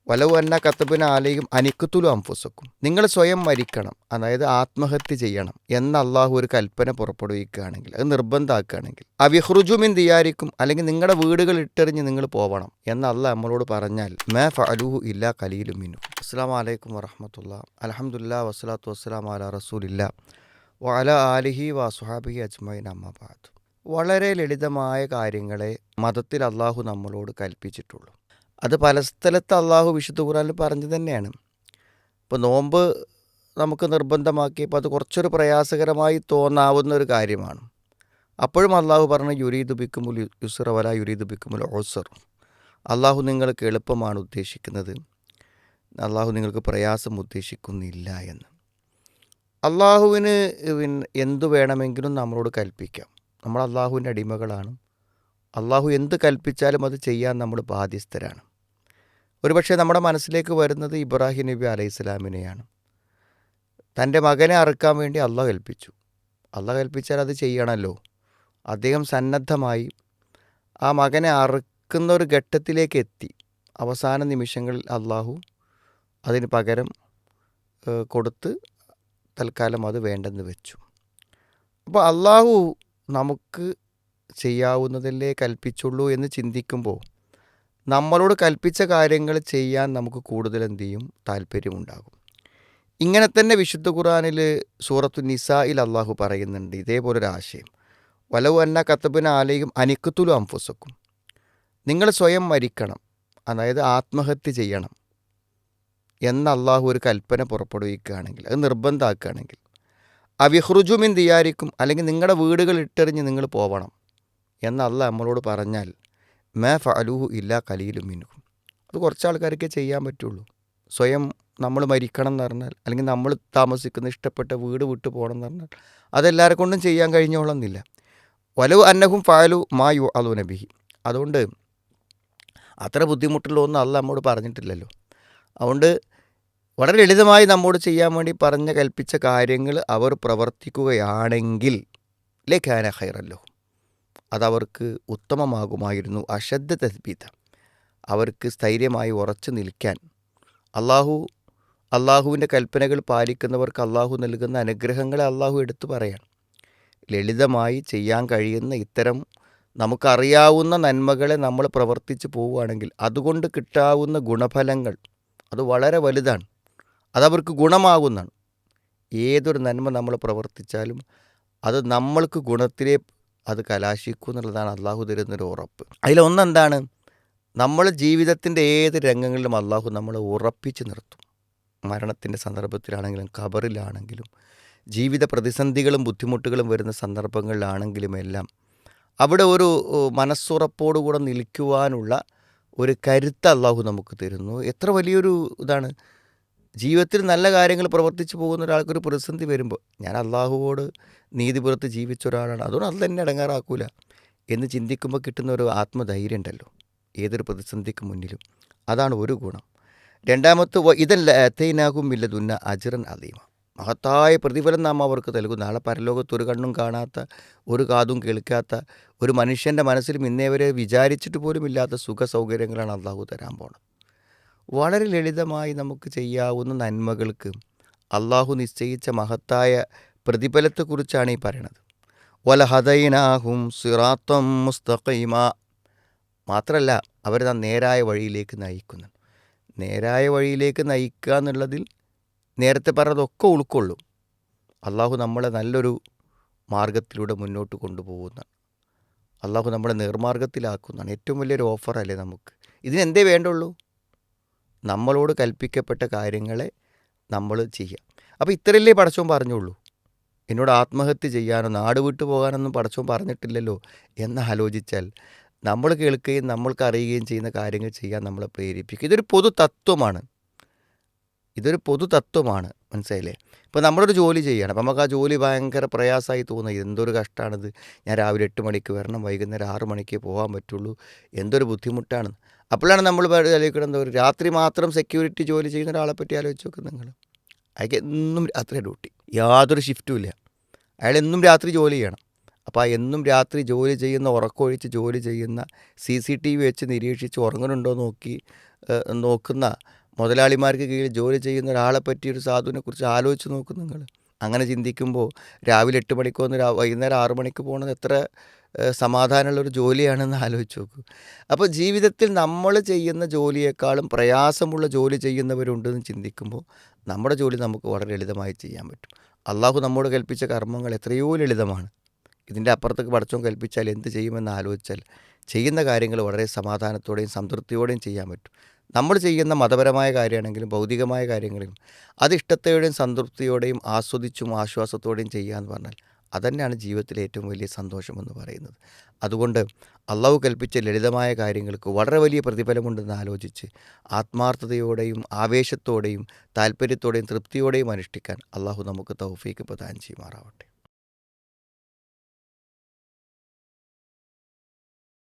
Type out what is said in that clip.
വലവു അന്ന കത്തബിന ആലയും അനിക്കുത്തുലു അംഫുസക്കും, നിങ്ങൾ സ്വയം മരിക്കണം, അതായത് ആത്മഹത്യ ചെയ്യണം എന്ന അള്ളാഹു ഒരു കൽപ്പന പുറപ്പെടുവിക്കുകയാണെങ്കിൽ, അത് നിർബന്ധമാക്കുകയാണെങ്കിൽ, അവിഹ്റുജുമിൻ ദിയാരിക്കും, അല്ലെങ്കിൽ നിങ്ങളുടെ വീടുകൾ ഇട്ടെറിഞ്ഞ് നിങ്ങൾ പോവണം എന്ന് അള്ളാഹ് നമ്മളോട് പറഞ്ഞാൽ മാ ഫഅലൂഹു ഇല്ലാ ഖലീലും മിൻഹും. അസ്സലാമു അലൈക്കും വറഹ്മത്തുള്ളാഹി. അൽഹംദുലില്ലാഹി വസ്സലാത്തു വസ്സലാമു അലാ റസൂലില്ലാഹി വഅലാ ആലിഹി വസ്വഹാബിഹി അജ്മഈൻ, അമ്മാ ബഅദ്. വളരെ ലളിതമായ കാര്യങ്ങളെ മതത്തിൽ അള്ളാഹു നമ്മളോട് കൽപ്പിച്ചിട്ടുള്ളൂ. അത് പല സ്ഥലത്ത് അള്ളാഹു വിശുദ്ധ ഖുർആനിൽ പറഞ്ഞു തന്നെയാണ്. ഇപ്പോൾ നോമ്പ് നമുക്ക് നിർബന്ധമാക്കിയപ്പോൾ അത് കുറച്ചൊരു പ്രയാസകരമായി തോന്നാവുന്ന ഒരു കാര്യമാണ്. അപ്പോഴും അള്ളാഹു പറഞ്ഞു യുരീദു ബിക്കുമുൽ യുസ്റ വലാ യുരീദു ബിക്കുമുൽ ഉസ്ർ. അള്ളാഹു നിങ്ങൾക്ക് എളുപ്പമാണ് ഉദ്ദേശിക്കുന്നത്, അള്ളാഹു നിങ്ങൾക്ക് പ്രയാസം ഉദ്ദേശിക്കുന്നില്ല എന്ന്. അള്ളാഹുവിന് എന്തു വേണമെങ്കിലും നമ്മളോട് കൽപ്പിക്കാം. നമ്മൾ അള്ളാഹുവിൻ്റെ അടിമകളാണ്. അള്ളാഹു എന്ത് കൽപ്പിച്ചാലും അത് ചെയ്യാൻ നമ്മൾ ബാധ്യസ്ഥരാണ്. ഒരുപക്ഷെ നമ്മുടെ മനസ്സിലേക്ക് വരുന്നത് ഇബ്രാഹിം നബി അലൈഹിസ്സലാമിനെയാണ്. തൻ്റെ മകനെ അറുക്കാൻ വേണ്ടി അള്ളാഹ് കൽപ്പിച്ചു. അള്ളാഹ് കൽപ്പിച്ചാൽ അത് ചെയ്യണമല്ലോ. അദ്ദേഹം സന്നദ്ധമായി ആ മകനെ അറുക്കുന്ന ഒരു ഘട്ടത്തിലേക്ക് എത്തി. അവസാന നിമിഷങ്ങളിൽ അള്ളാഹു അതിന് പകരം കൊടുത്ത് തൽക്കാലം അത് വേണ്ടെന്ന് വെച്ചു. അപ്പോൾ അള്ളാഹു നമുക്ക് ചെയ്യാവുന്നതല്ലേ കൽപ്പിച്ചുള്ളൂ എന്ന് ചിന്തിക്കുമ്പോൾ നമ്മളോട് കൽപ്പിച്ച കാര്യങ്ങൾ ചെയ്യാൻ നമുക്ക് കൂടുതൽ എന്ത് ചെയ്യും, താല്പര്യമുണ്ടാകും. ഇങ്ങനെ തന്നെ വിശുദ്ധ ഖുർആനിൽ സൂറത്തു നിസായിൽ അള്ളാഹു പറയുന്നുണ്ട് ഇതേപോലൊരു ആശയം. വലവു അന്ന കത്തബിന ആലയും അനിക്കുത്തുലു അംഫുസക്കും, നിങ്ങൾ സ്വയം മരിക്കണം, അതായത് ആത്മഹത്യ ചെയ്യണം എന്ന അള്ളാഹു ഒരു കൽപ്പന പുറപ്പെടുവിക്കുകയാണെങ്കിൽ, അത് നിർബന്ധമാക്കുകയാണെങ്കിൽ, അവിഹ്റുജുമിൻ ദിയാരിക്കും, അല്ലെങ്കിൽ നിങ്ങളുടെ വീടുകൾ ഇട്ടെറിഞ്ഞ് നിങ്ങൾ പോവണം എന്ന് അള്ളാഹ് നമ്മളോട് പറഞ്ഞാൽ മാ ഫഅലൂഹു ഇല്ലാ ഖലീലും മിൻഹും. അത് കുറച്ച് ആൾക്കാർക്കേ ചെയ്യാൻ പറ്റുള്ളൂ. സ്വയം നമ്മൾ മരിക്കണം എന്ന് പറഞ്ഞാൽ, അല്ലെങ്കിൽ നമ്മൾ താമസിക്കുന്ന ഇഷ്ടപ്പെട്ട വീട് വിട്ടു പോകണം എന്ന് പറഞ്ഞാൽ അതെല്ലാവരെ കൊണ്ടും ചെയ്യാൻ കഴിഞ്ഞോളന്നില്ല. വലവു അന്നഹും ഫഅലു മാ യുഅലൂന ബിഹി. അതുകൊണ്ട് അത്ര ബുദ്ധിമുട്ടുള്ള ഒന്നും അള്ളാഹ് നമ്മോട് പറഞ്ഞിട്ടില്ലല്ലോ. അതുകൊണ്ട് വളരെ ലളിതമായി നമ്മോട് ചെയ്യാൻ വേണ്ടി കൽപ്പിച്ച കാര്യങ്ങൾ അവർ പ്രവർത്തിക്കുകയാണെങ്കിൽ ലകാന ഖൈറൻ, അതവർക്ക് ഉത്തമമാകുമായിരുന്നു. അശദ്ദ തസ്ബീത, അവർക്ക് സ്ഥൈര്യമായി ഉറച്ചു നിൽക്കാൻ. അള്ളാഹുവിൻ്റെ കൽപ്പനകൾ പാലിക്കുന്നവർക്ക് അള്ളാഹു നൽകുന്ന അനുഗ്രഹങ്ങളെ അള്ളാഹു എടുത്തു പറയാൻ. ലളിതമായി ചെയ്യാൻ കഴിയുന്ന ഇത്തരം നമുക്കറിയാവുന്ന നന്മകളെ നമ്മൾ പ്രവർത്തിച്ച് പോവുകയാണെങ്കിൽ അതുകൊണ്ട് കിട്ടാവുന്ന ഗുണഫലങ്ങൾ അത് വളരെ വലുതാണ്. അതവർക്ക് ഗുണമാകുന്നതാണ്. ഏതൊരു നന്മ നമ്മൾ പ്രവർത്തിച്ചാലും അത് നമ്മൾക്ക് ഗുണത്തിലേ അത് കലാശിക്കും എന്നുള്ളതാണ് അള്ളാഹു തരുന്നൊരു ഉറപ്പ്. അതിലൊന്നെന്താണ്, നമ്മൾ ജീവിതത്തിൻ്റെ ഏത് രംഗങ്ങളിലും അള്ളാഹു നമ്മളെ ഉറപ്പിച്ച് നിർത്തും. മരണത്തിൻ്റെ സന്ദർഭത്തിലാണെങ്കിലും ഖബറിലാണെങ്കിലും ജീവിത പ്രതിസന്ധികളും ബുദ്ധിമുട്ടുകളും വരുന്ന സന്ദർഭങ്ങളിലാണെങ്കിലും എല്ലാം അവിടെ ഒരു മനസ്സുറപ്പോടുകൂടെ നിൽക്കുവാനുള്ള ഒരു കരുത്ത് അള്ളാഹു നമുക്ക് തരുന്നു. എത്ര വലിയൊരു ഇതാണ്. ജീവിതത്തിൽ നല്ല കാര്യങ്ങൾ പ്രവർത്തിച്ചു പോകുന്ന ഒരാൾക്കൊരു പ്രതിസന്ധി വരുമ്പോൾ, ഞാൻ അള്ളാഹുവോട് നീതിപുറത്ത് ജീവിച്ച ഒരാളാണ്, അതുകൊണ്ട് അത് തന്നെ ഇടങ്ങാറാക്കൂല എന്ന് ചിന്തിക്കുമ്പോൾ കിട്ടുന്ന ഒരു ആത്മധൈര്യം ഉണ്ടല്ലോ ഏതൊരു പ്രതിസന്ധിക്ക് മുന്നിലും. അതാണ് ഒരു ഗുണം. രണ്ടാമത്തെ ഇതല്ല തൈനാകും ഇല്ലതുന്ന അജ്റൻ അദീമ, മഹത്തായ പ്രതിഫലം നാം അവർക്ക് നൽകും. നാളെ പരലോകത്ത് ഒരു കണ്ണും കാണാത്ത, ഒരു കാതും കേൾക്കാത്ത, ഒരു മനുഷ്യൻ്റെ മനസ്സിലും ഇന്നേവരെ വിചാരിച്ചിട്ട് പോലും ഇല്ലാത്ത സുഖ സൗകര്യങ്ങളാണ് അള്ളാഹു തരാൻ പോണത്. വളരെ ലളിതമായി നമുക്ക് ചെയ്യാവുന്ന നന്മകൾക്ക് അള്ളാഹു നിശ്ചയിച്ച മഹത്തായ പ്രതിഫലത്തെക്കുറിച്ചാണ് ഈ പറയണത്. വലഹദൈനാഹും സിറാത്തം മുസ്തഖീമ. മാത്രമല്ല അവരെ നേരായ വഴിയിലേക്ക് നയിക്കുന്നു. നേരായ വഴിയിലേക്ക് നയിക്കുക എന്നുള്ളതിൽ നേരത്തെ പറഞ്ഞതൊക്കെ ഉൾക്കൊള്ളും. അള്ളാഹു നമ്മളെ നല്ലൊരു മാർഗത്തിലൂടെ മുന്നോട്ട് കൊണ്ടുപോകുന്നതാണ്. അള്ളാഹു നമ്മളെ നേർമാർഗത്തിലാക്കുന്നതാണ്. ഏറ്റവും വലിയൊരു ഓഫറല്ലേ നമുക്ക്. ഇതിനെന്തേ വേണ്ടുള്ളൂ, നമ്മളോട് കൽപ്പിക്കപ്പെട്ട കാര്യങ്ങളെ നമ്മൾ ചെയ്യുക. അപ്പോൾ ഇത്രയല്ലേ പടച്ചോൻ പറഞ്ഞുള്ളൂ. എന്നോട് ആത്മഹത്യ ചെയ്യാനോ നാട് വിട്ടു പോകാനൊന്നും പടച്ചോൻ പറഞ്ഞിട്ടില്ലല്ലോ എന്ന് ആലോചിച്ചാൽ നമ്മൾ കേൾക്കുകയും നമ്മൾക്ക് അറിയുകയും ചെയ്യുന്ന കാര്യങ്ങൾ ചെയ്യാൻ നമ്മളെ പ്രേരിപ്പിക്കും. ഇതൊരു പൊതു തത്വമാണ്. മനസ്സിലായില്ലേ? ഇപ്പോൾ നമ്മളൊരു ജോലി ചെയ്യണം, അപ്പോൾ നമുക്ക് ആ ജോലി ഭയങ്കര പ്രയാസമായി തോന്നുക. എന്തൊരു കഷ്ടമാണിത്, ഞാൻ രാവിലെ 8 മണിക്ക് വരണം, വൈകുന്നേരം 6 മണിക്ക് പോകാൻ പറ്റുള്ളൂ, എന്തൊരു ബുദ്ധിമുട്ടാണ്. അപ്പോഴാണ് നമ്മൾ ആലോചിക്കണം, ഒരു രാത്രി മാത്രം സെക്യൂരിറ്റി ജോലി ചെയ്യുന്ന ഒരാളെ പറ്റി ആലോചിച്ച് നോക്കും നിങ്ങൾ. അയാൾക്ക് എന്നും രാത്രി ഡ്യൂട്ടി, യാതൊരു ഷിഫ്റ്റും ഇല്ല, അയാൾ എന്നും രാത്രി ജോലി ചെയ്യണം. അപ്പോൾ ആ എന്നും രാത്രി ജോലി ചെയ്യുന്ന, ഉറക്കമൊഴിച്ച് ജോലി ചെയ്യുന്ന, CCTV വെച്ച് നിരീക്ഷിച്ച് ഉറങ്ങുന്നുണ്ടോ നോക്കുന്ന മുതലാളിമാർക്ക് കീഴിൽ ജോലി ചെയ്യുന്ന ഒരാളെ പറ്റി ഒരു സാധുവിനെക്കുറിച്ച് ആലോചിച്ച് നോക്കും നിങ്ങൾ. അങ്ങനെ ചിന്തിക്കുമ്പോൾ രാവിലെ 8 മണിക്ക് വന്ന് വൈകുന്നേരം 6 മണിക്ക് പോകുന്നത് എത്ര സമാധാനമുള്ളൊരു ജോലിയാണെന്ന് ആലോചിച്ച് നോക്കൂ. അപ്പോൾ ജീവിതത്തിൽ നമ്മൾ ചെയ്യുന്ന ജോലിയേക്കാളും പ്രയാസമുള്ള ജോലി ചെയ്യുന്നവരുണ്ടെന്ന് ചിന്തിക്കുമ്പോൾ നമ്മുടെ ജോലി നമുക്ക് വളരെ ലളിതമായി ചെയ്യാൻ പറ്റും. അള്ളാഹു നമ്മോട് കൽപ്പിച്ച കർമ്മങ്ങൾ എത്രയോ ലളിതമാണ്. ഇതിൻ്റെ അപ്പുറത്തേക്ക് പടച്ചോൻ കൽപ്പിച്ചാൽ എന്ത് ചെയ്യുമെന്ന് ആലോചിച്ചാൽ ചെയ്യുന്ന കാര്യങ്ങൾ വളരെ സമാധാനത്തോടെയും സംതൃപ്തിയോടെയും ചെയ്യാൻ പറ്റും. നമ്മൾ ചെയ്യുന്ന മതപരമായ കാര്യമാണെങ്കിലും ഭൗതികമായ കാര്യങ്ങളിലും അത് ഇഷ്ടത്തോടെയും സംതൃപ്തിയോടെയും ആസ്വദിച്ചും ആശ്വാസത്തോടെയും ചെയ്യുക എന്ന് പറഞ്ഞാൽ അതുതന്നെയാണ് ജീവിതത്തിലെ ഏറ്റവും വലിയ സന്തോഷമെന്ന് പറയുന്നത്. അതുകൊണ്ട് അള്ളാഹു കൽപ്പിച്ച ലളിതമായ കാര്യങ്ങൾക്ക് വളരെ വലിയ പ്രതിഫലമുണ്ടെന്ന് ആലോചിച്ച് ആത്മാർത്ഥതയോടെയും ആവേശത്തോടെയും താല്പര്യത്തോടെയും തൃപ്തിയോടെയും അനുഷ്ഠിക്കാൻ അള്ളാഹു നമുക്ക് തൗഫീക്ക് പ്രദാനം ചെയ്യുമാറാവട്ടെ.